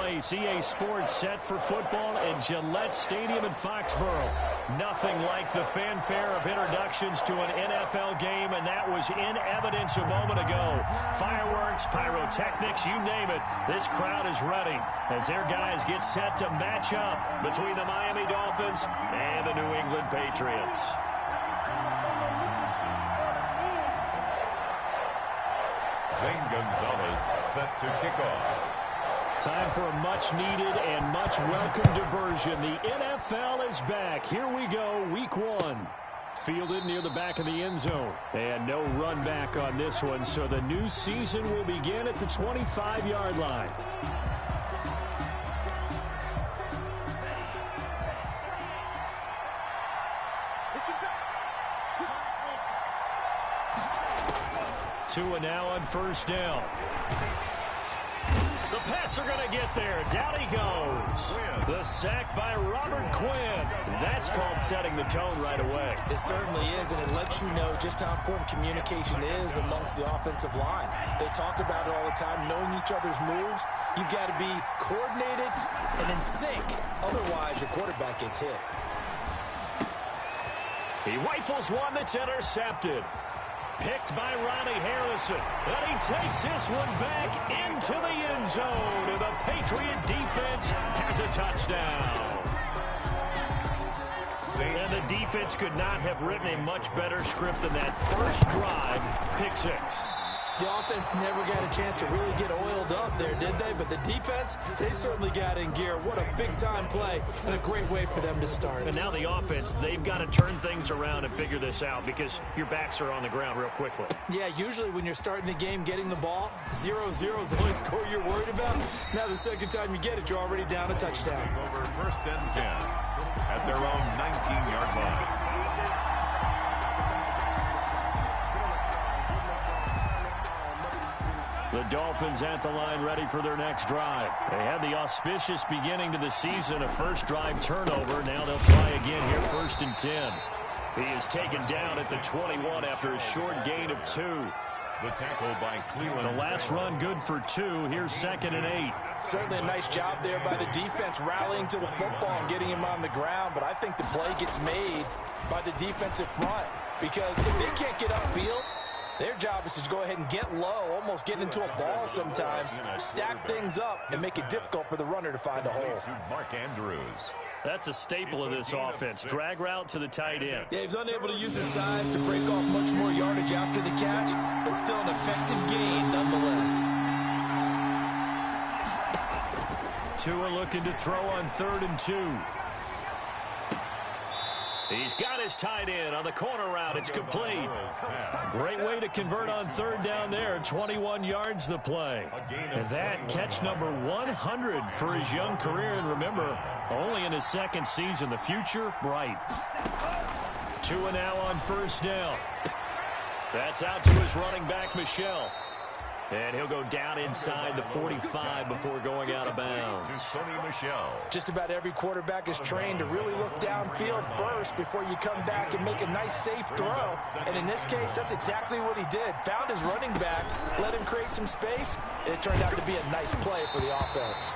place. EA Sports set for football at Gillette Stadium in Foxborough. Nothing like the fanfare of introductions to an NFL game, and that was in evidence a moment ago. Fireworks, pyrotechnics, you name it. This crowd is ready as their guys get set to match up between the Miami Dolphins and the New England Patriots. Zane Gonzalez set to kick off. Time for a much-needed and much-welcome diversion. The NFL is back. Here we go, week one. Fielded near the back of the end zone. And no run back on this one, so the new season will begin at the 25-yard line. Tua now on first down. The Pats are going to get there. Down he goes. The sack by Robert Quinn. That's called setting the tone right away. It certainly is, and it lets you know just how important communication is amongst the offensive line. They talk about it all the time, knowing each other's moves. You've got to be coordinated and in sync. Otherwise, your quarterback gets hit. He rifles one that's intercepted. Picked by Ronnie Harrison. And he takes this one back into the end zone. And the Patriot defense has a touchdown. And the defense could not have written a much better script than that first drive. Pick six. The offense never got a chance to really get oiled up there, did they? But the defense, they certainly got in gear. What a big-time play and a great way for them to start. And now the offense, they've got to turn things around and figure this out because your backs are on the ground real quickly. Yeah, usually when you're starting the game getting the ball, 0-0 is the only score you're worried about. Now the second time you get it, you're already down a touchdown. Over first and 10 at their own 19-yard line. The Dolphins at the line ready for their next drive. They had the auspicious beginning to the season, a first drive turnover. Now they'll try again here, first and 10. He is taken down at the 21 after a short gain of 2. The tackle by Cleveland. The last run good for 2. Here's second and 8. Certainly a nice job there by the defense rallying to the football and getting him on the ground. But I think the play gets made by the defensive front because if they can't get upfield, their job is to go ahead and get low, almost get into a ball sometimes, stack things up, and make it difficult for the runner to find a hole. Mark Andrews. That's a staple of this offense. Drag route to the tight end. Yeah, he's unable to use his size to break off much more yardage after the catch, but still an effective gain nonetheless. Tua looking to throw on 3rd and 2. He's got his tight end on the corner route. It's complete. Great way to convert on 3rd down there. 21 yards the play. And that catch number 100 for his young career. And remember, only in his second season. The future bright. Tua now on first down. That's out to his running back, Michel. And he'll go down inside the 45 before going out of bounds. Just about every quarterback is trained to really look downfield first before you come back and make a nice, safe throw. And in this case, that's exactly what he did. Found his running back, let him create some space, and it turned out to be a nice play for the offense.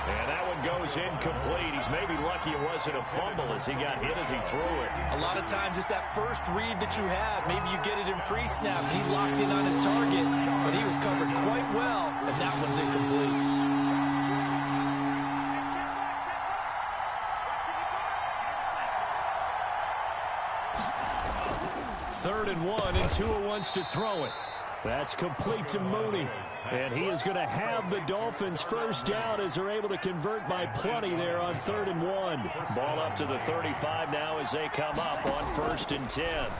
And that one goes incomplete. He's maybe lucky it wasn't a fumble as he got hit as he threw it. A lot of times it's that first read that you have. Maybe you get it in pre-snap. He locked in on his target, but he was covered quite well, and that one's incomplete. Third and 1, and Tua wants to throw it. That's complete to Mooney. And he is going to have the Dolphins first down as they're able to convert by plenty there on 3rd and 1. Ball up to the 35 now as they come up on 1st and 10.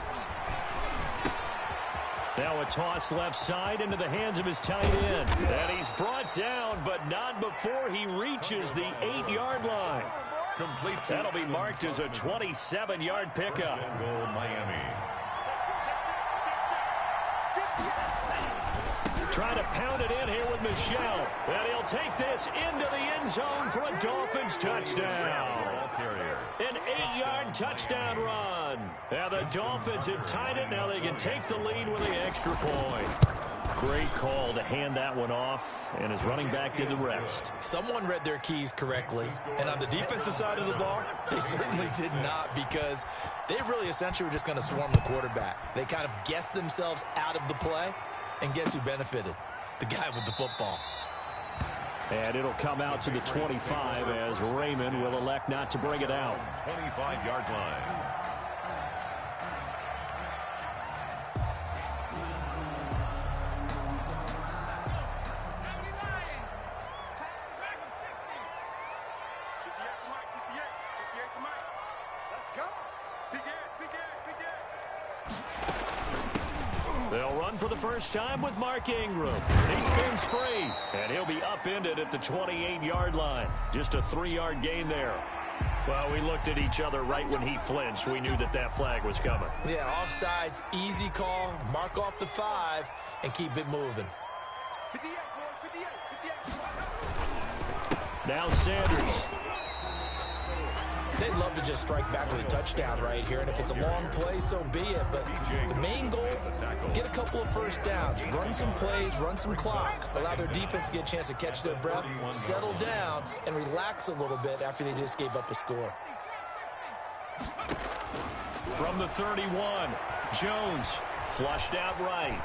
Now a toss left side into the hands of his tight end. And he's brought down, but not before he reaches the 8-yard line. That'll be marked as a 27-yard pickup. Miami. Trying to pound it in here with Michel. And he'll take this into the end zone for a Dolphins touchdown. An 8-yard touchdown run. And the Dolphins have tied it. Now they can take the lead with the extra point. Great call to hand that one off, and his running back did the rest. Someone read their keys correctly, and on the defensive side of the ball, they certainly did not, because they really essentially were just going to swarm the quarterback. They kind of guessed themselves out of the play, and guess who benefited? The guy with the football. And it'll come out to the 25 as Raymond will elect not to bring it out. 25-yard line. They'll run for the first time with Mark Ingram. He spins free, and he'll be upended at the 28-yard line. Just a 3-yard gain there. Well, we looked at each other right when he flinched. We knew that that flag was coming. Yeah, offsides, easy call. Mark off the 5 and keep it moving. Now Sanders. They'd love to just strike back with a touchdown right here, and if it's a long play, so be it. But the main goal, get a couple of first downs, run some plays, run some clock, allow their defense to get a chance to catch their breath, settle down, and relax a little bit after they just gave up a score. From the 31, Jones flushed out right.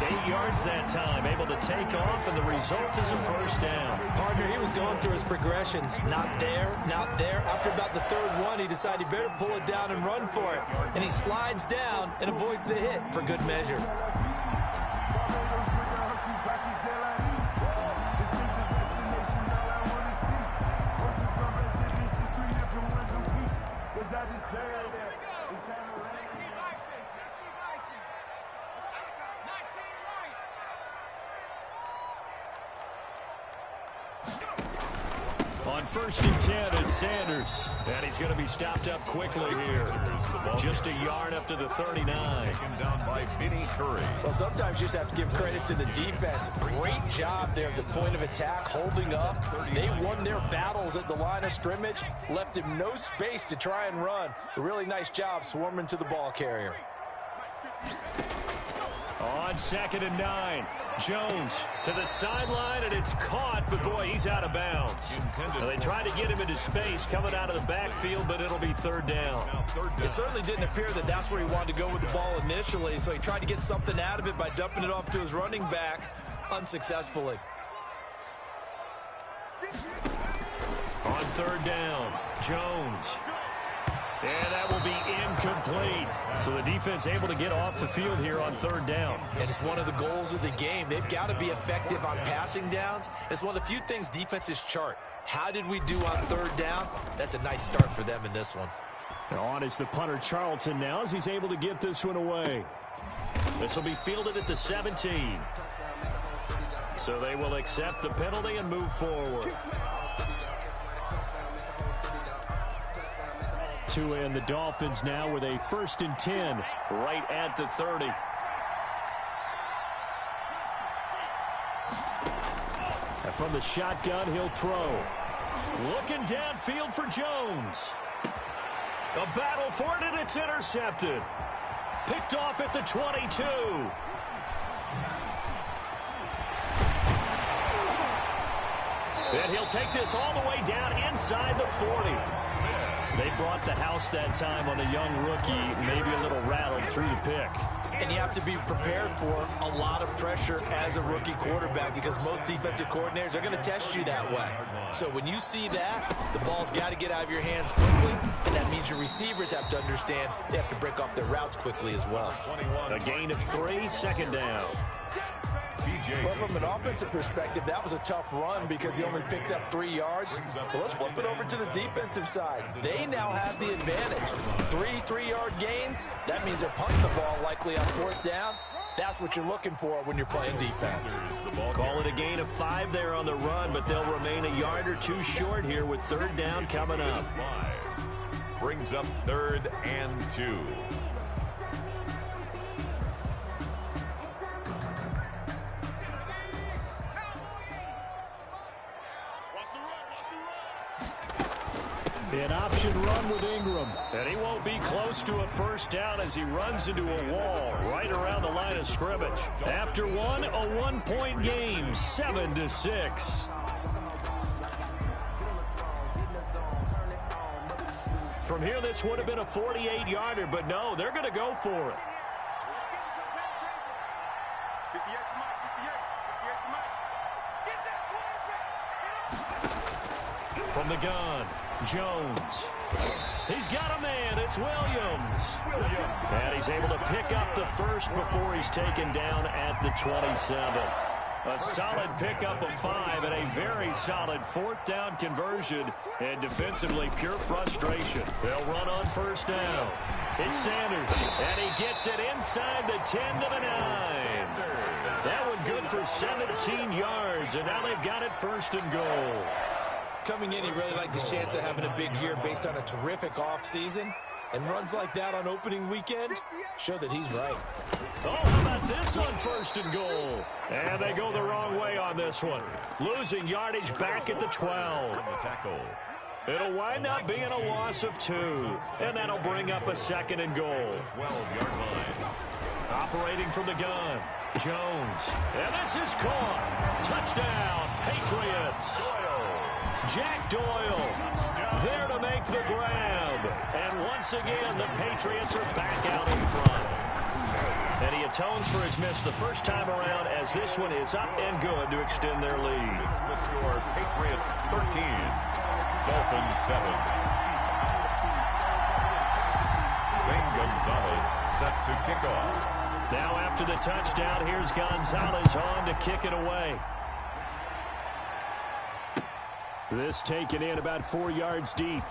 8 yards that time, able to take off, and the result is a first down. Partner, he was going through his progressions. Not there, not there. After about the third one, he decided he better pull it down and run for it. And he slides down and avoids the hit for good measure. On 1st and 10, it's Sanders. And he's going to be stopped up quickly here. Just a yard up to the 39. Taken down by Vinny Curry. Well, sometimes you just have to give credit to the defense. Great job there at the point of attack, holding up. They won their battles at the line of scrimmage, left him no space to try and run. A really nice job swarming to the ball carrier. On 2nd and 9, Jones to the sideline, and it's caught, but boy, he's out of bounds. Now, they tried to get him into space coming out of the backfield, but it'll be 3rd down. It certainly didn't appear that that's where he wanted to go with the ball initially, so he tried to get something out of it by dumping it off to his running back unsuccessfully. On 3rd down, Jones. And that will be incomplete. So the defense able to get off the field here on 3rd down. And it's one of the goals of the game. They've got to be effective on passing downs. It's one of the few things defenses chart. How did we do on 3rd down? That's a nice start for them in this one. On is the punter Charlton now as he's able to get this one away. This will be fielded at the 17. So they will accept the penalty and move forward. And the Dolphins now with a 1st and 10 right at the 30. And from the shotgun, he'll throw. Looking downfield for Jones. A battle for it, and it's intercepted. Picked off at the 22. And he'll take this all the way down inside the 40. They brought the house that time on a young rookie, maybe a little rattled through the pick. And you have to be prepared for a lot of pressure as a rookie quarterback, because most defensive coordinators are going to test you that way. So when you see that, the ball's got to get out of your hands quickly, and that means your receivers have to understand they have to break off their routes quickly as well. A gain of 3, 2nd down. Well, from an offensive perspective, that was a tough run because he only picked up 3 yards. But let's flip it over to the defensive side. They now have the advantage. 3 3-yard gains. That means they're punting the ball likely on 4th down. That's what you're looking for when you're playing defense. Call it a gain of 5 there on the run, but they'll remain a yard or 2 short here with 3rd down coming up. Brings up 3rd and 2. An option run with Ingram. And he won't be close to a first down as he runs into a wall right around the line of scrimmage. After one, a one-point game, 7-6. From here, this would have been a 48-yarder, but no, they're going to go for it. From the gun, Jones. He's got a man. It's Williams. And he's able to pick up the first before he's taken down at the 27. A solid pickup of 5 and a very solid fourth down conversion. And defensively, pure frustration. They'll run on first down. It's Sanders. And he gets it inside the 10 to the 9. That one good for 17 yards. And now they've got it first and goal. Coming in, he really liked his chance of having a big year based on a terrific offseason. And runs like that on opening weekend show that he's right. Oh, how about this on first and goal? And they go the wrong way on this one. Losing yardage back at the 12. It'll wind up being a loss of 2. And that'll bring up a second and goal. 12-yard line. Operating from the gun, Jones. And this is caught. Touchdown, Patriots. Jack Doyle there to make the grab. And once again, the Patriots are back out in front. And he atones for his miss the first time around as this one is up and good to extend their lead. The score, Patriots 13, Dolphins 7. Zane Gonzalez set to kick off. Now after the touchdown, here's Gonzalez on to kick it away. This taken in about 4 yards deep.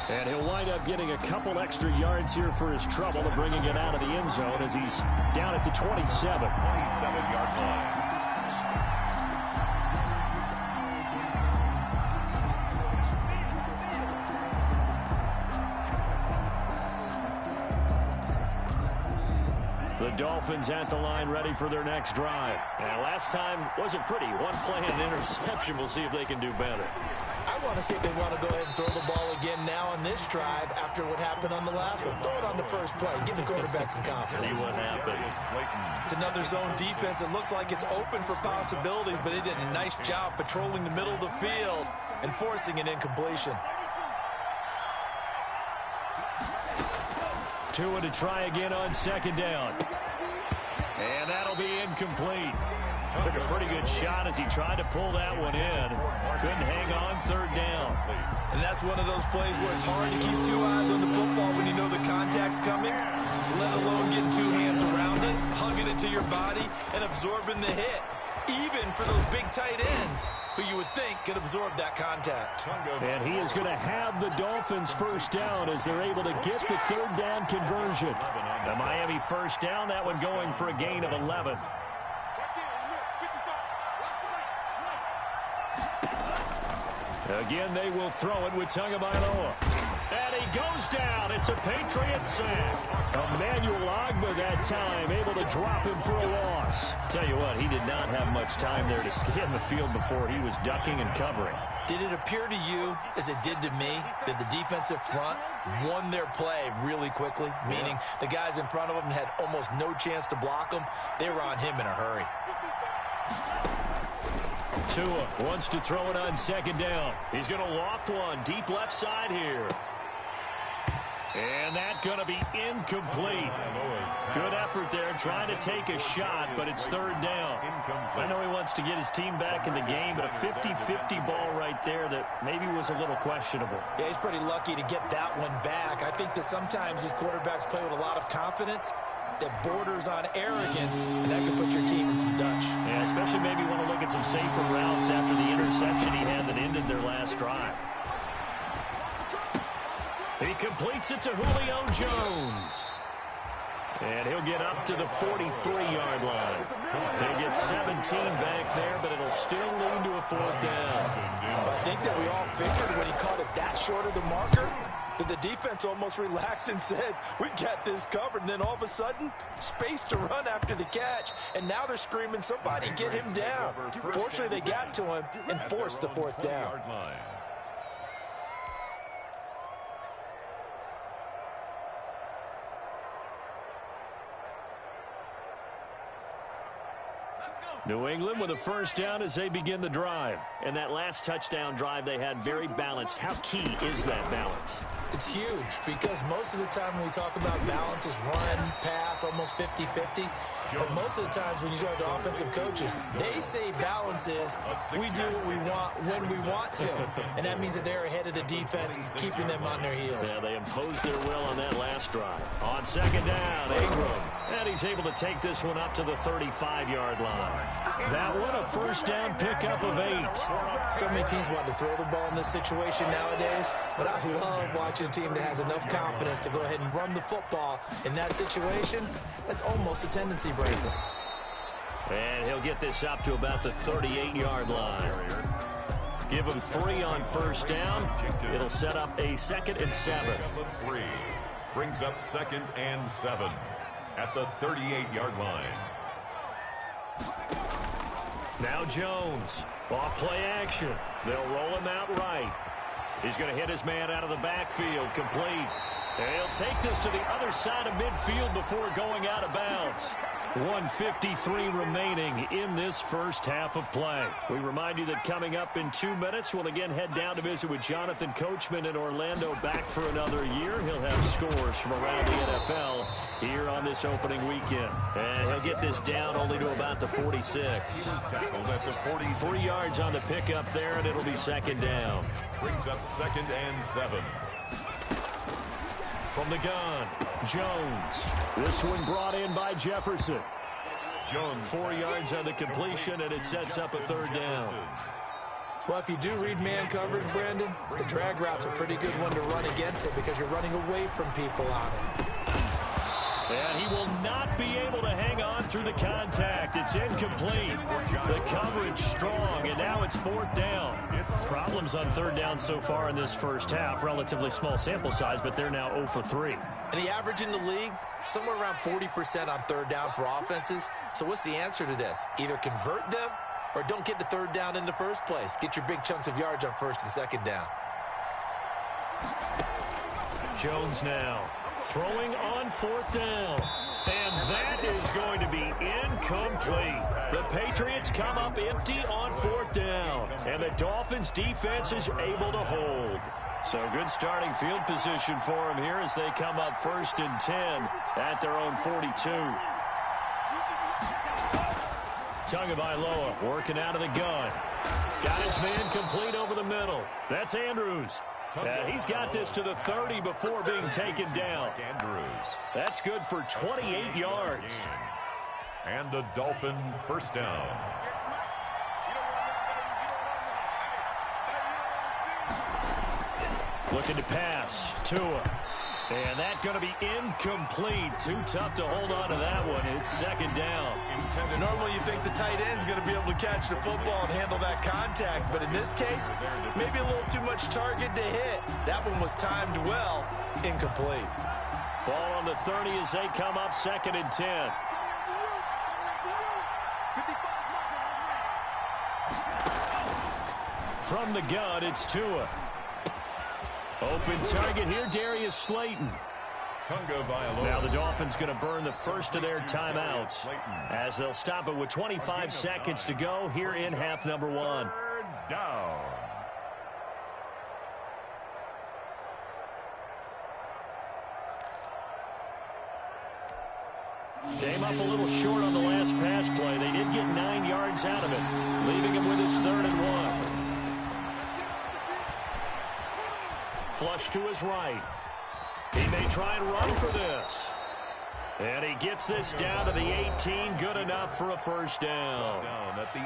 And he'll wind up getting a couple extra yards here for his trouble of bringing it out of the end zone as he's down at the 27. 27-yard line. The Dolphins at the line ready for their next drive. And last time wasn't pretty. One play and an interception. We'll see if they can do better. I want to see if they want to go ahead and throw the ball again now on this drive after what happened on the last one. Throw it on the first play. Give the quarterback some confidence. See what happens. It's another zone defense. It looks like it's open for possibilities, but they did a nice job patrolling the middle of the field and forcing an incompletion. Tua to try again on second down. And that'll be incomplete. Took a pretty good shot as he tried to pull that one in. Couldn't hang on third down. And that's one of those plays where it's hard to keep 2 eyes on the football when you know the contact's coming, let alone getting 2 hands around it, hugging it to your body, and absorbing the hit. Even for those big tight ends who you would think could absorb that contact. And he is going to have the Dolphins first down as they're able to get the third down conversion. The Miami first down, that one going for a gain of 11. Again, they will throw it with Tagovailoa. And he goes down. It's a Patriots sack. Emmanuel Ogbah that time able to drop him for a loss. Tell you what, he did not have much time there to scan the field before he was ducking and covering. Did it appear to you, as it did to me, that the defensive front won their play really quickly? Meaning the guys in front of them had almost no chance to block them. They were on him in a hurry. Tua wants to throw it on second down. He's going to loft one deep left side here. And that's going to be incomplete. Good effort there trying to take a shot, but it's third down. I know he wants to get his team back in the game, but a 50-50 ball right there that maybe was a little questionable. Yeah, he's pretty lucky to get that one back. I think that sometimes these quarterbacks play with a lot of confidence that borders on arrogance, and that can put your team in some Dutch. Yeah, especially maybe want to look at some safer routes after the interception he had that ended their last drive. He completes it to Julio Jones. And he'll get up to the 43-yard line. He'll get 17 back there, but it'll still lead to a fourth down. I think that we all figured when he caught it that short of the marker that the defense almost relaxed and said, we got this covered. And then all of a sudden, space to run after the catch. And now they're screaming, somebody get him down. Fortunately, they got to him and forced the fourth down. New England with a first down as they begin the drive. And that last touchdown drive they had very balanced. How key is that balance? It's huge because most of the time when we talk about balance is run, pass, almost 50-50. But most of the times when you talk to offensive coaches, they say balance is we do what we want when we want to. And that means that they're ahead of the defense, keeping them on their heels. Yeah, they imposed their will on that last drive. On second down, Ingram. And he's able to take this one up to the 35-yard line. That one, a first down pickup of 8. So many teams want to throw the ball in this situation nowadays, but I love watching a team that has enough confidence to go ahead and run the football in that situation. That's almost a tendency breaker. And he'll get this up to about the 38-yard line. Give him 3 on first down. It'll set up a 2nd and 7. 3 brings up 2nd and 7 at the 38-yard line. Now Jones, off play action. They'll roll him out right. He's going to hit his man out of the backfield, complete. And he'll take this to the other side of midfield before going out of bounds. 1:53 remaining in this first half of play. We remind you that coming up in 2 minutes, we'll again head down to visit with Jonathan Coachman in Orlando, back for another year. He'll have scores from around the NFL here on this opening weekend. And he'll get this down only to about the 46. Tackled at the 46. 3 yards on the pickup there, and it'll be second down. Brings up 2nd and 7. From the gun, Jones. This one brought in by Jefferson. Jones 4 yards on the completion, and it sets up a 3rd down. Well, if you do read man coverage, Brandon, the drag route's a pretty good one to run against it because you're running away from people on it. And he will not be able to hang on through the contact. It's incomplete. The coverage strong, and now it's 4th down. Problems on 3rd down so far in this first half. Relatively small sample size, but they're now 0 for 3. And the average in the league, somewhere around 40% on 3rd down for offenses. So what's the answer to this? Either convert them or don't get to 3rd down in the first place. Get your big chunks of yards on 1st and 2nd down. Jones now throwing on 4th down. And that is going to be incomplete. The Patriots come up empty on 4th down. And the Dolphins defense is able to hold. So good starting field position for them here as they come up 1st and 10 at their own 42. Tagovailoa working out of the gun. Got his man complete over the middle. That's Andrews. He's got this to the 30 before being taken down. Andrews. That's good for 28 yards. And a Dolphin first down. Looking to pass. Tua. And that's going to be incomplete. Too tough to hold on to that one. It's 2nd down. Normally you think the tight end's going to be able to catch the football and handle that contact. But in this case, maybe a little too much target to hit. That one was timed well. Incomplete. Ball on the 30 as they come up 2nd and 10. From the gun, it's Tua. Open target here, Darius Slayton. Now the Dolphins going to burn the first of their timeouts as they'll stop it with 25 seconds to go here in half number 1. Down. Came up a little short on the last pass play. They did get 9 yards out of it, leaving him with his 3rd and 1. Flush to his right. He may try and run for this. And he gets this down to the 18. Good enough for a first down.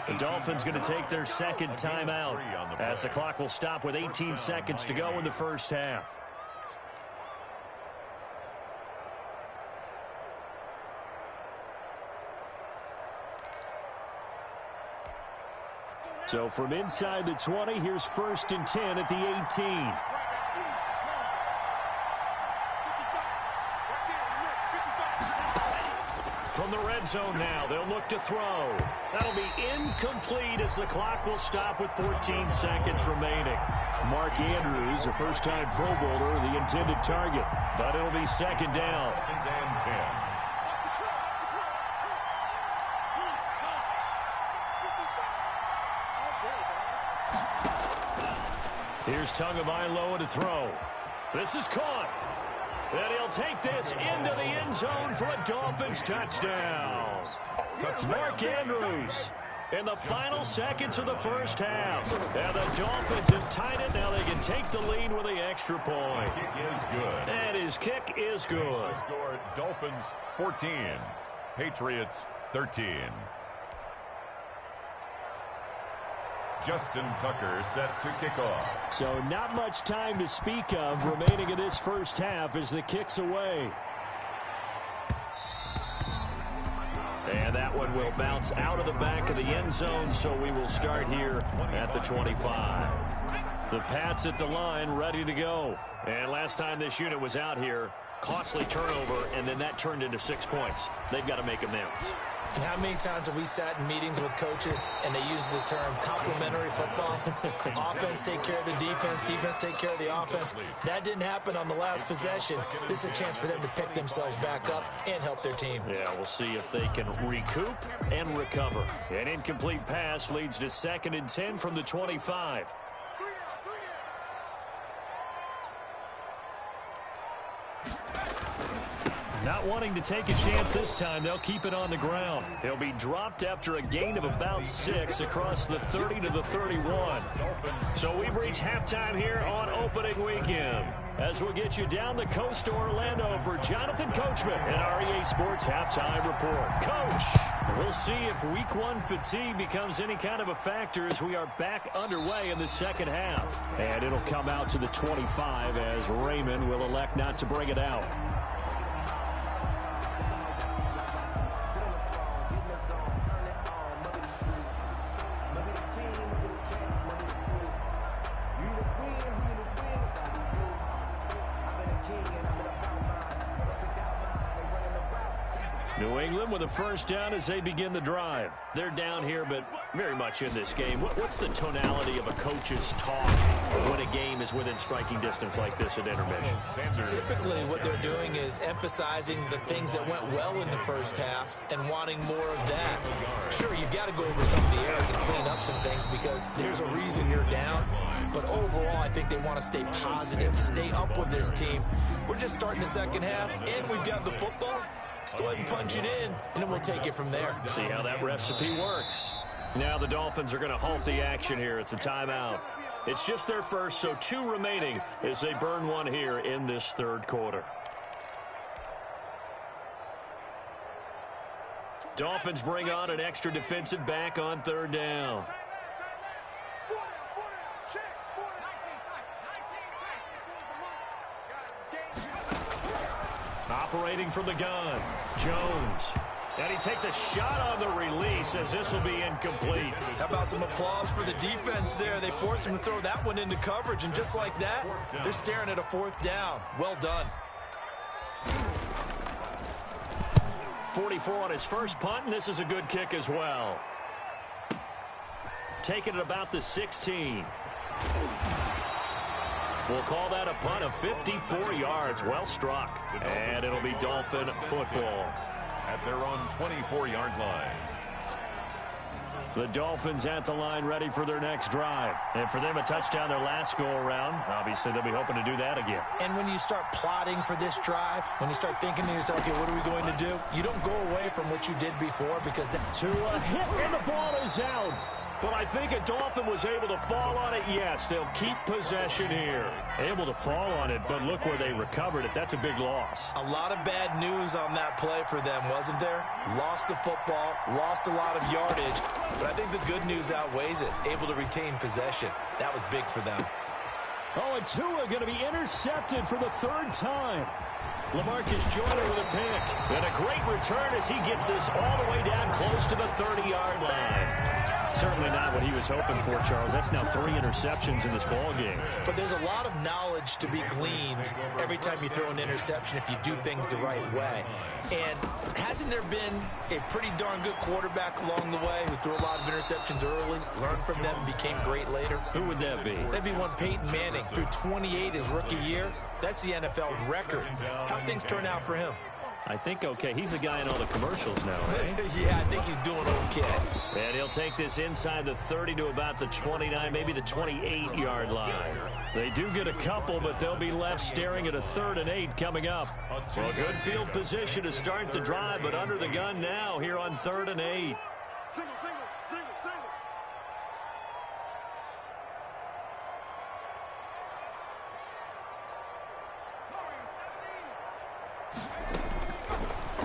The Dolphins going to take their 2nd timeout as the clock will stop with 18 seconds to go in the first half. So from inside the 20, here's 1st and 10 at the 18. From the red zone now, they'll look to throw. That'll be incomplete as the clock will stop with 14 seconds remaining. Mark Andrews, a first-time Pro Bowler, the intended target. But it'll be 2nd down. 2nd and 10. Here's Tagovailoa to throw. This is caught. And he'll take this into the end zone for a Dolphins touchdown. Mark Andrews in the final seconds of the first half. And the Dolphins have tied it. Now they can take the lead with the extra point. Kick is good. And his kick is good. Score Dolphins 14, Patriots 13. Justin Tucker set to kick off. So not much time to speak of remaining in this first half as the kick's away. And that one will bounce out of the back of the end zone, so we will start here at the 25. The Pats at the line, ready to go. And last time this unit was out here, costly turnover, and then that turned into 6 points. They've got to make amends. And how many times have we sat in meetings with coaches and they use the term complementary football? Offense take care of the defense, defense take care of the offense. That didn't happen on the last possession. This is a chance for them to pick themselves back up and help their team. Yeah, we'll see if they can recoup and recover. An incomplete pass leads to 2nd and 10 from the 25. Not wanting to take a chance this time, they'll keep it on the ground. He'll be dropped after a gain of about 6 across the 30 to the 31. So we've reached halftime here on opening weekend. As we'll get you down the coast to Orlando for Jonathan Coachman and our EA Sports Halftime Report. Coach, we'll see if Week 1 fatigue becomes any kind of a factor as we are back underway in the second half. And it'll come out to the 25 as Raymond will elect not to bring it out. New England with a first down as they begin the drive. They're down here, but very much in this game. What's the tonality of a coach's talk when a game is within striking distance like this at intermission? Typically, what they're doing is emphasizing the things that went well in the first half and wanting more of that. Sure, you've got to go over some of the errors and clean up some things because there's a reason you're down. But overall, I think they want to stay positive, stay up with this team. We're just starting the second half, and we've got the football. Let's go ahead and punch it in, and then we'll take it from there. See how that recipe works. Now the Dolphins are going to halt the action here. It's a timeout. It's just their first, so 2 remaining as they burn one here in this third quarter. Dolphins bring on an extra defensive back on third down. Operating from the gun, Jones. And he takes a shot on the release as this will be incomplete. How about some applause for the defense there? They forced him to throw that one into coverage, and just like that, they're staring at a 4th down. Well done. 44 on his first punt, and this is a good kick as well. Taking it about the 16. We'll call that a punt of 54 yards. Well struck. And it'll be Dolphin football. At their own 24-yard line. The Dolphins at the line ready for their next drive. And for them, a touchdown their last go-around. Obviously, they'll be hoping to do that again. And when you start plotting for this drive, when you start thinking to yourself, okay, what are we going to do? You don't go away from what you did before because that... To a hit, and the ball is out. But I think a Dolphin was able to fall on it. Yes, they'll keep possession here. Able to fall on it, but look where they recovered it. That's a big loss. A lot of bad news on that play for them, wasn't there? Lost the football, lost a lot of yardage, but I think the good news outweighs it. Able to retain possession. That was big for them. Oh, and Tua going to be intercepted for the 3rd time. LaMarcus Joyner with a pick. And a great return as he gets this all the way down close to the 30-yard line. Certainly not what he was hoping for, Charles. That's now 3 interceptions in this ball game. But there's a lot of knowledge to be gleaned every time you throw an interception if you do things the right way. And hasn't there been a pretty darn good quarterback along the way who threw a lot of interceptions early, learned from them, became great later? Who would that be? That'd be one Peyton Manning. Threw 28 his rookie year. That's the NFL record. How'd things turn out for him? I think okay. He's the guy in all the commercials now, right? Yeah, I think he's doing okay. And he'll take this inside the 30 to about the 29, maybe the 28-yard line. They do get a couple, but they'll be left staring at a 3rd and 8 coming up. Well, good field position to start the drive, but under the gun now here on 3rd and 8.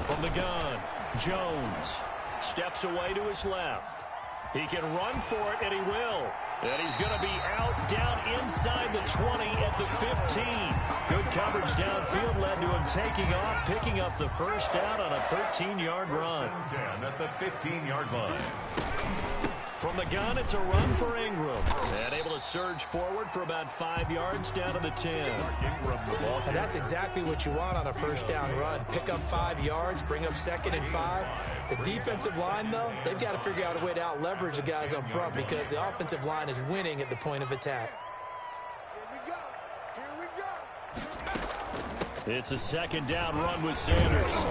From the gun, Jones steps away to his left. He can run for it, and he will. And he's going to be out down inside the 20 at the 15. Good coverage downfield led to him taking off, picking up the first down on a 13-yard run. 10 at the 15-yard line. From the gun, it's a run for Ingram. And able to surge forward for about 5 yards down to the 10. And that's exactly what you want on a first down run. Pick up 5 yards, bring up 2nd and 5. The defensive line, though, they've got to figure out a way to out-leverage the guys up front because the offensive line is winning at the point of attack. It's a 2nd down run with Sanders.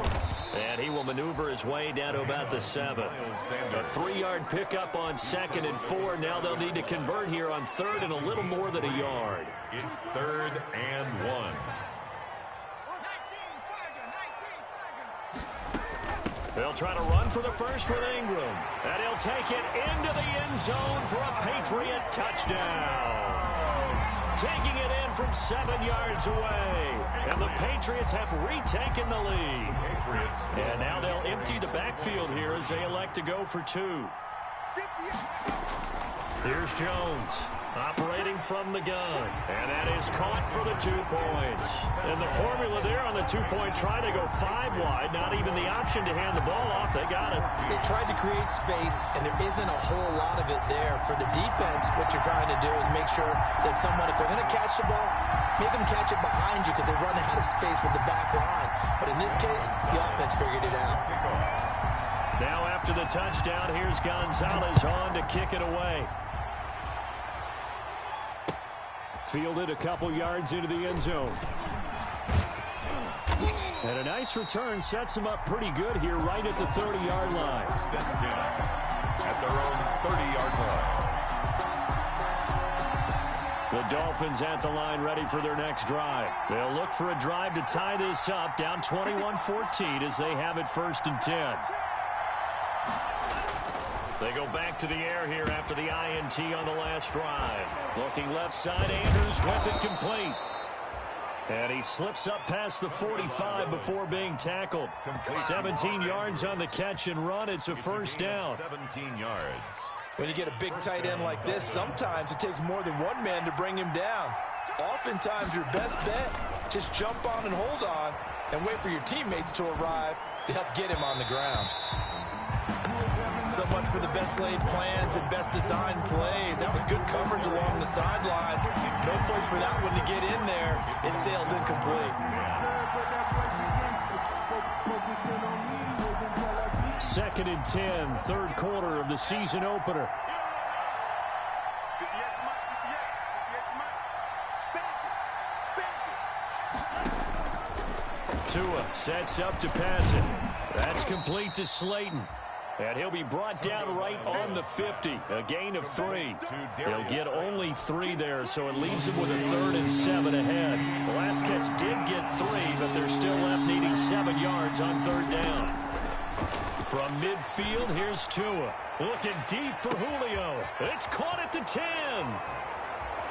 And he will maneuver his way down to about the 7. A 3-yard pickup on 2nd and 4. Now they'll need to convert here on 3rd and a little more than a yard. It's 3rd and 1. They'll try to run for the first with Ingram. And he'll take it into the end zone for a Patriot touchdown. Taking it in from 7 yards away. And the Patriots have retaken the lead. And now they'll empty the backfield here as they elect to go for 2. Here's Jones operating from the gun. And that is caught for the 2 points. And the formula there on the 2-point try to go 5 wide. Not even the option to hand the ball off. They got it. They tried to create space, and there isn't a whole lot of it there. For the defense, what you're trying to do is make sure that if they're going to catch the ball, make them catch it behind you because they run out of space with the back line. But in this case, the offense figured it out. Now after the touchdown, here's Gonzalez on to kick it away. Fielded a couple yards into the end zone. And a nice return sets him up pretty good here right at the 30-yard line. At their own 30-yard line. The Dolphins at the line ready for their next drive. They'll look for a drive to tie this up down 21-14 as they have it 1st and 10. They go back to the air here after the INT on the last drive. Looking left side, Andrews with it complete. And he slips up past the 45 before being tackled. 17 yards on the catch and run. It's a first down. 17 yards. When you get a big tight end like this, sometimes it takes more than one man to bring him down. Oftentimes, your best bet, just jump on and hold on and wait for your teammates to arrive to help get him on the ground. So much for the best laid plans and best designed plays. That was good coverage along the sidelines. No place for that one to get in there. It sails incomplete. 2nd and 10, 3rd quarter of the season opener. Tua sets up to pass it. That's complete to Slayton. And he'll be brought down right on the 50. A gain of 3. He'll get only 3 there, so it leaves him with a 3rd and 7 ahead. The last catch did get 3, but they're still left needing 7 yards on 3rd down. From midfield, here's Tua. Looking deep for Julio. It's caught at the 10.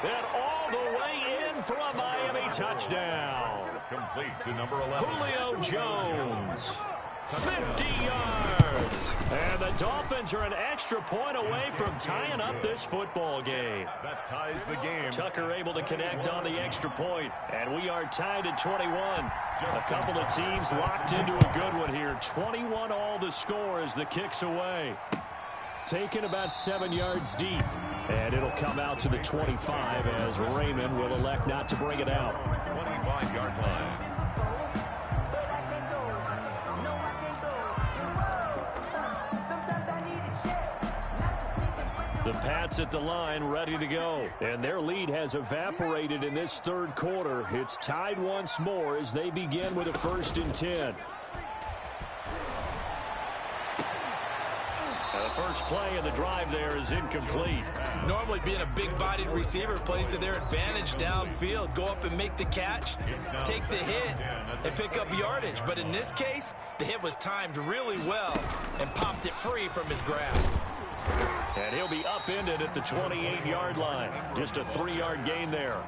And all the way in for a Miami touchdown. Complete to number 11. Julio Jones. 50 yards. And the Dolphins are an extra point away from tying up this football game. That ties the game. Tucker able to connect on the extra point. And we are tied at 21. A couple of teams locked into a good one here. 21 all the score as the kick's away. Taken about 7 yards deep. And it'll come out to the 25 as Raymond will elect not to bring it out. 25-yard line. The Pats at the line, ready to go. And their lead has evaporated in this third quarter. It's tied once more as they begin with a 1st and 10. The first play of the drive there is incomplete. Normally being a big-bodied receiver plays to their advantage downfield. Go up and make the catch, take the hit, and pick up yardage. But in this case, the hit was timed really well and popped it free from his grasp. And he'll be upended at the 28-yard line. Just a 3-yard gain there.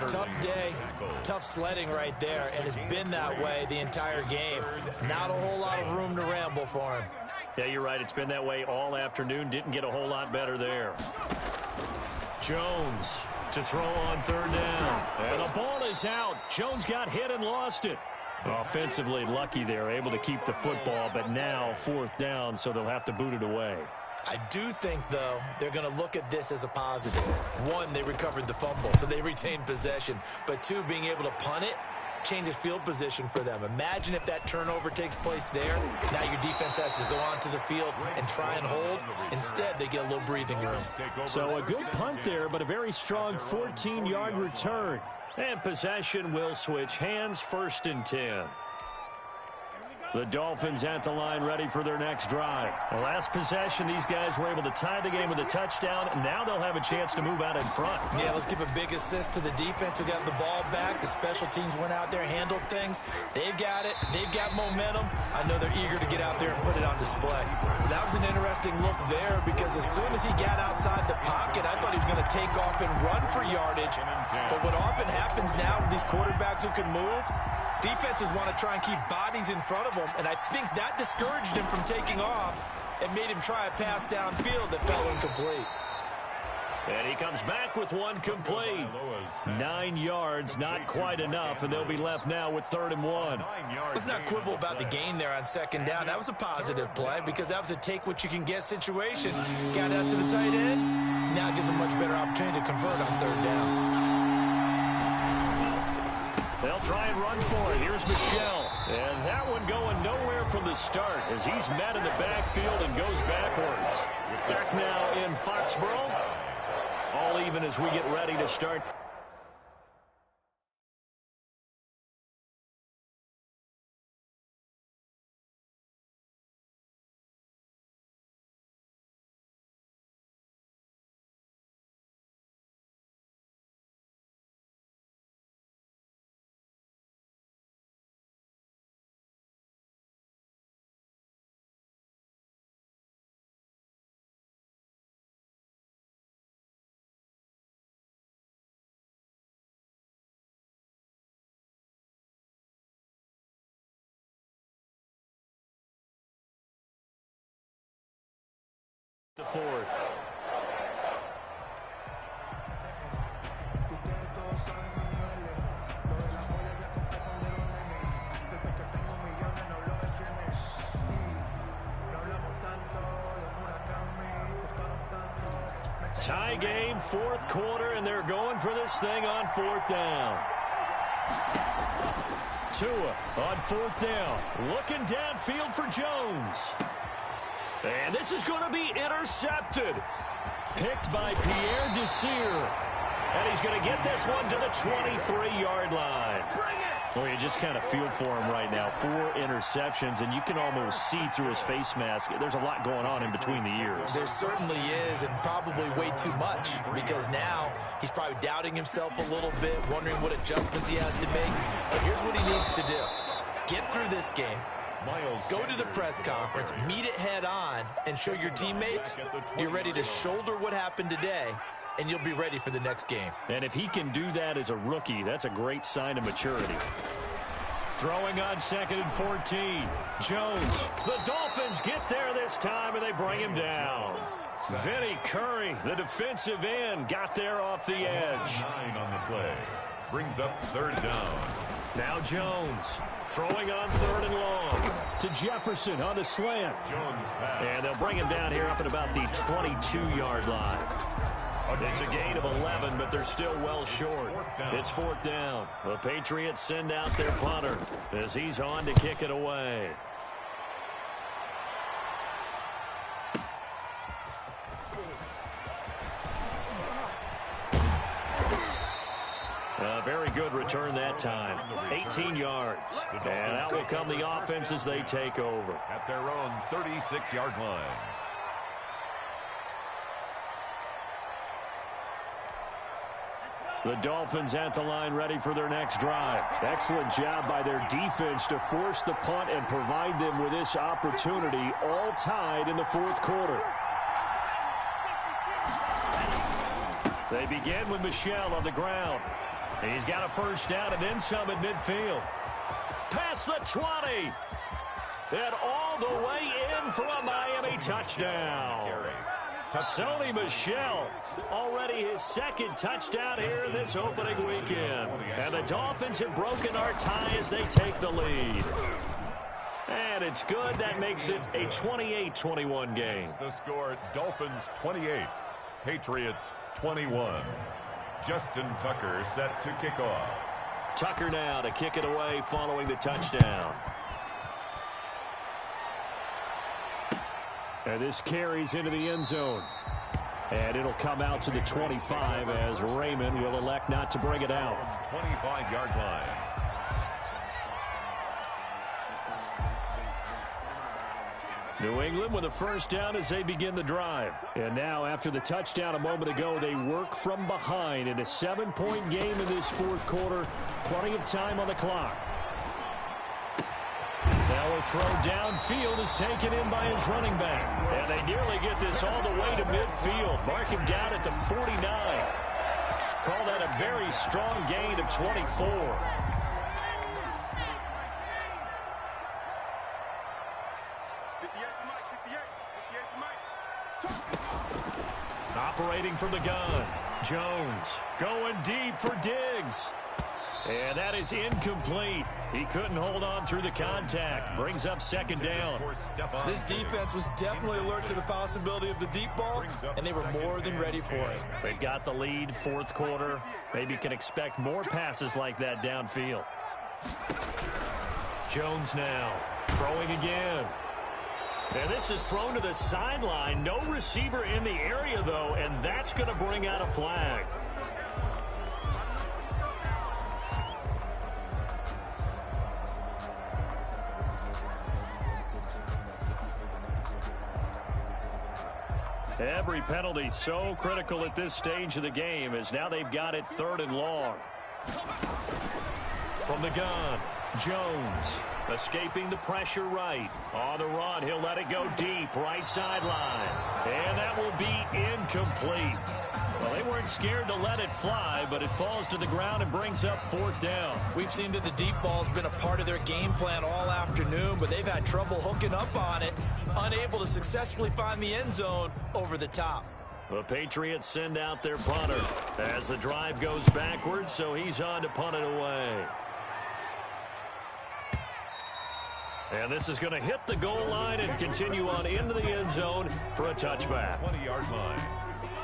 Tough day, tough sledding right there, and it's been that way the entire game. Not a whole lot of room to ramble for him. Yeah, you're right. It's been that way all afternoon. Didn't get a whole lot better there. Jones to throw on 3rd down. And the ball is out. Jones got hit and lost it. Offensively lucky there, able to keep the football, but now 4th down, so they'll have to boot it away. I do think, though, they're going to look at this as a positive. 1, they recovered the fumble, so they retained possession. But 2, being able to punt it changes field position for them. Imagine if that turnover takes place there. Now your defense has to go onto the field and try and hold. Instead, they get a little breathing room. So a good punt there, but a very strong 14-yard return. And possession will switch hands, 1st and 10. The Dolphins at the line, ready for their next drive. The last possession, these guys were able to tie the game with a touchdown, and now they'll have a chance to move out in front. Yeah, let's give a big assist to the defense who got the ball back. The special teams went out there, handled things. They've got it. They've got momentum. I know they're eager to get out there and put it on display. That was an interesting look there because as soon as he got outside the pocket, I thought he was going to take off and run for yardage. But what often happens now with these quarterbacks who can move, defenses want to try and keep bodies in front of them, and I think that discouraged him from taking off and made him try a pass downfield that fell incomplete. And he comes back with one complete. 9 yards, not quite enough, and they'll be left now with 3rd and 1. Let's not quibble about the gain there on 2nd down. That was a positive play because that was a take-what-you-can-get situation. Got out to the tight end. Now it gives him a much better opportunity to convert on 3rd down. They'll try and run for it. Here's Michel. And that one going nowhere from the start as he's met in the backfield and goes backwards. Back now in Foxborough. All even as we get ready to start. The 4th. Tie game, 4th quarter, and they're going for this thing on 4th down. Tua on 4th down, looking downfield for Jones. And this is going to be intercepted. Picked by Pierre Desir. And he's going to get this one to the 23-yard line. Well, you just kind of feel for him right now. 4 interceptions, and you can almost see through his face mask. There's a lot going on in between the ears. There certainly is, and probably way too much, because now he's probably doubting himself a little bit, wondering what adjustments he has to make. But here's what he needs to do. Get through this game. Go to the press conference, meet it head on, and show your teammates you're ready to shoulder what happened today, and you'll be ready for the next game. And if he can do that as a rookie, that's a great sign of maturity. Throwing on 2nd and 14. Jones. The Dolphins get there this time, and they bring him down. Vinny Curry, the defensive end, got there off the edge. 9 on the play. Brings up 3rd down. Now Jones throwing on 3rd and long to Jefferson on the slant. Jones pass. And they'll bring him down here up at about the 22-yard line. It's a gain of 11, but they're still well short. It's 4th down. The Patriots send out their punter as he's on to kick it away. A very good return that time. 18 yards. And out will come the offense as they take over. At their own 36-yard line. The Dolphins at the line ready for their next drive. Excellent job by their defense to force the punt and provide them with this opportunity, all tied in the fourth quarter. They begin with Michel on the ground. He's got a first down and then some at midfield. Past the 20. And all the way in for a Miami touchdown. Sony Michel, already his second touchdown here in this opening weekend. And the Dolphins have broken our tie as they take the lead. And it's good. That makes it a 28-21 game. The score, Dolphins 28, Patriots 21. Justin Tucker set to kick off. Tucker now to kick it away following the touchdown. And this carries into the end zone. And it'll come out to the 25 as Raymond will elect not to bring it out. 25-yard line. New England with a first down as they begin the drive. And now after the touchdown a moment ago, they work from behind in a 7-point game in this fourth quarter. Plenty of time on the clock. Now a throw downfield is taken in by his running back. And they nearly get this all the way to midfield. Mark him down at the 49. Call that a very strong gain of 24. Operating from the gun. Jones going deep for Diggs. And that is incomplete. He couldn't hold on through the contact. Brings up second down. This defense was definitely alert to the possibility of the deep ball, and they were more than ready for it. They've got the lead, fourth quarter. Maybe can expect more passes like that downfield. Jones now throwing again. And this is thrown to the sideline. No receiver in the area, though, and that's going to bring out a flag. Every penalty so critical at this stage of the game as now they've got it 3rd and long. From the gun, Jones escaping the pressure right. On the run, he'll let it go deep, right sideline. And that will be incomplete. Well, they weren't scared to let it fly, but it falls to the ground and brings up 4th down. We've seen that the deep ball's been a part of their game plan all afternoon, but they've had trouble hooking up on it, unable to successfully find the end zone over the top. The Patriots send out their punter as the drive goes backwards, so he's on to punt it away. And this is going to hit the goal line and continue on into the end zone for a touchback. 20-yard line.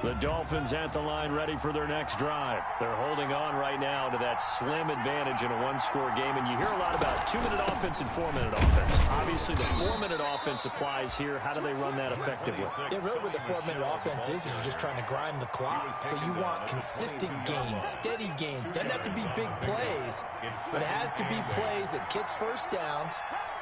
The Dolphins at the line ready for their next drive. They're holding on right now to that slim advantage in a one-score game. And you hear a lot about 2-minute offense and 4-minute offense. Obviously, the 4-minute offense applies here. How do they run that effectively? Yeah, really what the 4-minute offense is you're just trying to grind the clock. So you want consistent gains, steady gains. Doesn't have to be big plays, but it has to be plays that gets first downs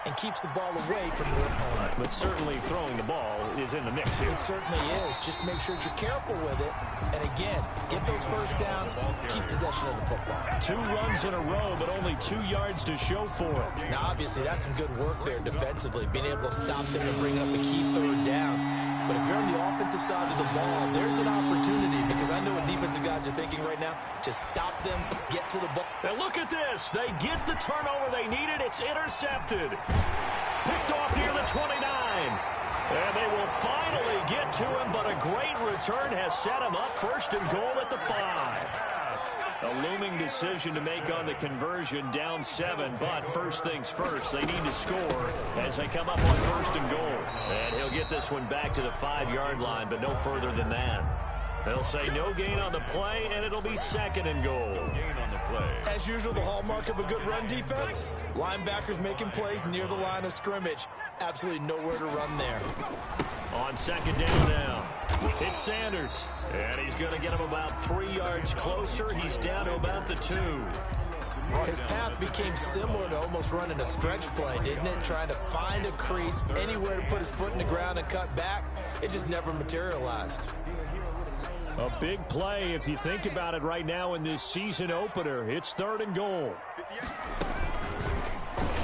and keeps the ball away from your opponent. But certainly throwing the ball is in the mix here. It certainly is. Just make sure that you're careful with it. And again, get those first downs, keep possession of the football. 2 runs in a row, but only 2 yards to show for it. Now, obviously, that's some good work there defensively, being able to stop them and bring up a key 3rd down. But if you're on the offensive side of the ball, there's an opportunity, because I know what defensive guys are thinking right now. Just stop them, get to the ball. And look at this. They get the turnover they needed. It's intercepted. Picked off near the 29. And they will finally get to him, but a great return has set him up 1st and goal at the 5. A looming decision to make on the conversion, down 7, but first things first, they need to score as they come up on 1st and goal. And he'll get this one back to the 5-yard line, but no further than that. They'll say no gain on the play, and it'll be 2nd and goal. No gain on the play. As usual, the hallmark of a good run defense, linebackers making plays near the line of scrimmage. Absolutely nowhere to run there. On 2nd down now. It's Sanders, and he's going to get him about 3 yards closer. He's down to about the 2. His path became similar to almost running a stretch play, didn't it? Trying to find a crease, anywhere to put his foot in the ground and cut back. It just never materialized. A big play if you think about it right now in this season opener. It's 3rd and goal.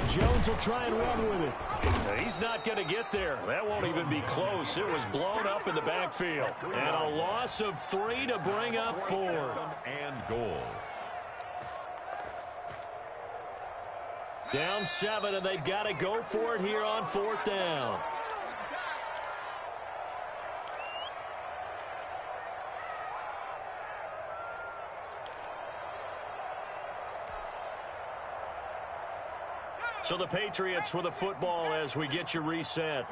Jones will try and run with it. He's not going to get there. That won't even be close. It was blown up in the backfield. And a loss of 3 to bring up 4th and goal. Down 7, and they've got to go for it here on 4th down. So the Patriots with the football as we get you reset.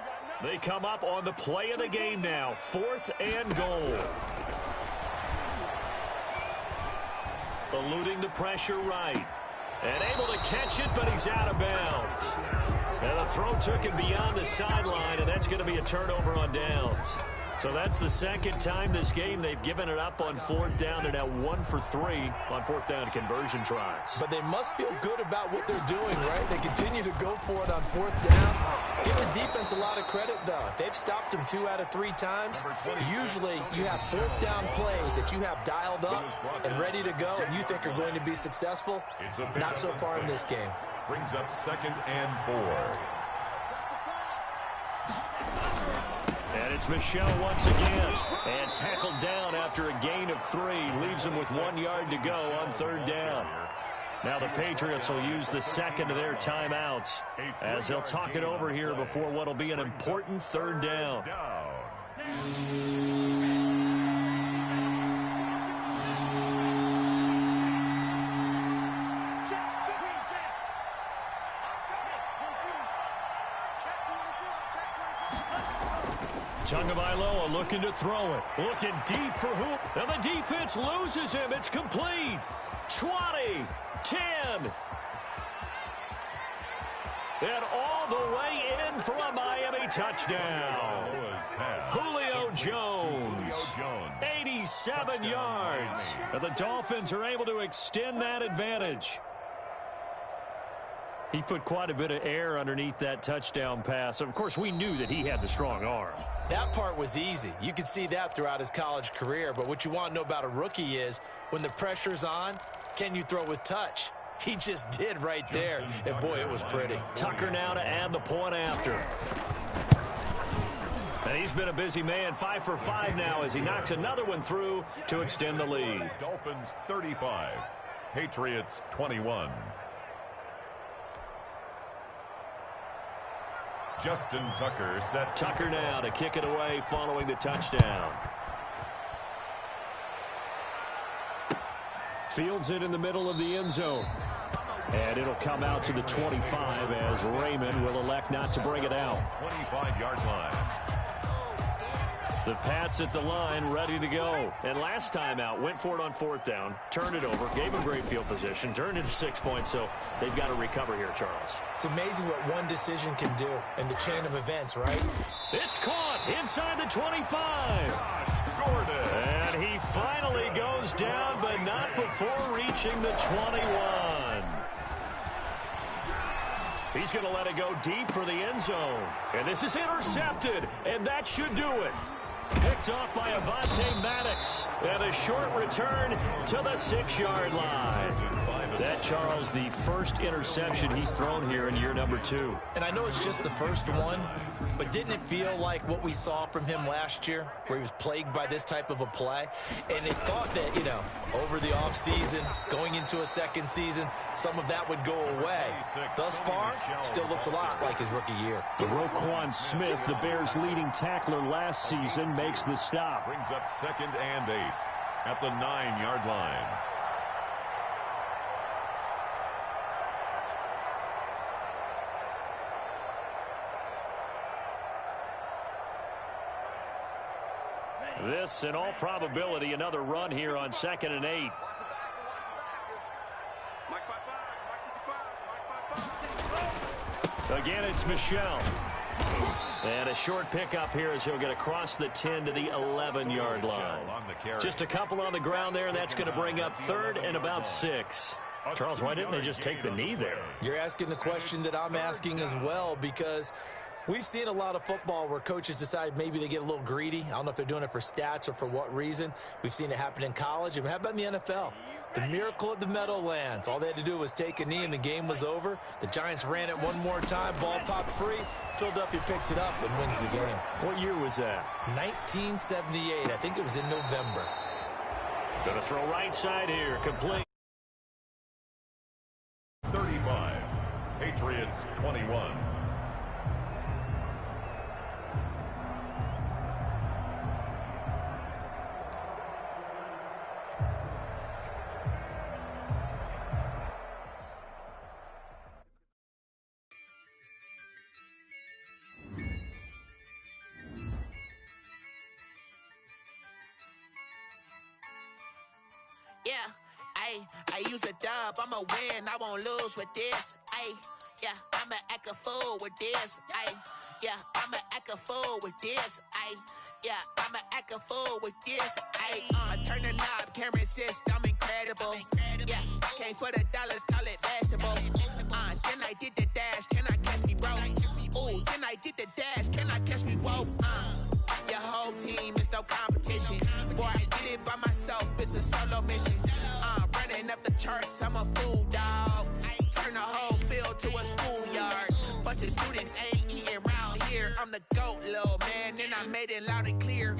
They come up on the play of the game now. 4th and goal. Eluding the pressure right. And able to catch it, but he's out of bounds. And the throw took him beyond the sideline, and that's going to be a turnover on downs. So that's the second time this game they've given it up on 4th down. They're now 1 for 3 on 4th down conversion tries. But they must feel good about what they're doing, right? They continue to go for it on 4th down. Give the defense a lot of credit, though. They've stopped them 2 out of 3 times. Usually you have 4th down plays that you have dialed up and ready to go, and you think are going to be successful. Not so far in this game. Brings up 2nd and 4. And it's Michel once again. And tackled down after a gain of 3. Leaves him with 1 yard to go on 3rd down. Now the Patriots will use the second of their timeouts as they'll talk it over here before what will be an important 3rd down. Tagovailoa looking to throw it. Looking deep for Hoop. And the defense loses him. It's complete. 20, 10. And all the way in for a Miami touchdown. Julio Jones. 87 yards. And the Dolphins are able to extend that advantage. He put quite a bit of air underneath that touchdown pass. Of course, we knew that he had the strong arm. That part was easy. You could see that throughout his college career. But what you want to know about a rookie is when the pressure's on, can you throw with touch? He just did right there. And, boy, it was pretty. Tucker now to add the point after. And he's been a busy man. 5 for 5 now as he knocks another one through to extend the lead. Dolphins 35. Patriots 21. Justin Tucker set. Tucker now to kick it away following the touchdown. Fields it in the middle of the end zone. And it'll come out to the 25 as Raymond will elect not to bring it out. 25-yard line. The Pats at the line, ready to go. And last time out, went for it on 4th down, turned it over, gave him great field position, turned it to 6 points, so they've got to recover here, Charles. It's amazing what one decision can do in the chain of events, right? It's caught inside the 25. Gordon. And he finally goes down, but not before reaching the 21. He's going to let it go deep for the end zone. And this is intercepted, and that should do it. Picked off by Avonte Maddox. And a short return to the 6-yard line. That, Charles, the first interception he's thrown here in year number 2. And I know it's just the first one, but didn't it feel like what we saw from him last year, where he was plagued by this type of a play? And they thought that, you know, over the offseason, going into a second season, some of that would go away. Thus far, still looks a lot like his rookie year. The Roquan Smith, the Bears' leading tackler last season, makes the stop. Brings up 2nd and 8 at the 9-yard line. This, in all probability, another run here on 2nd and 8. Again, it's Michel. And a short pickup here as he'll get across the 10 to the 11-yard line. Just a couple on the ground there, and that's going to bring up third and about 6. Charles, why didn't they just take the knee there? You're asking the question that I'm asking as well, because we've seen a lot of football where coaches decide maybe they get a little greedy. I don't know if they're doing it for stats or for what reason. We've seen it happen in college. And how about in the NFL? The miracle of the Meadowlands. All they had to do was take a knee and the game was over. The Giants ran it one more time. Ball popped free. Philadelphia picks it up and wins the game. What year was that? 1978. I think it was in November. Going to throw right side here. Complete. 35. Patriots 21. Yeah, I use a dub, I'ma win, I won't lose with this. Yeah, I'ma act a fool with this. Yeah, I'ma act a fool with this. Yeah, I'ma act a fool with this. I turn the knob, camera assist, I'm incredible. Yeah, came for the dollars, call it vegetable. Then I did the dash, can I catch me, bro? Ooh, then I did the dash, can I catch me, whoa? Your whole team is no competition. Boy, I did it by myself, it's a solo mission. Running up the charts, I'm a fool, dog. Turn the whole field to a schoolyard. Bunch of students ain't eating around here. I'm the GOAT, little man, and I made it loud and clear.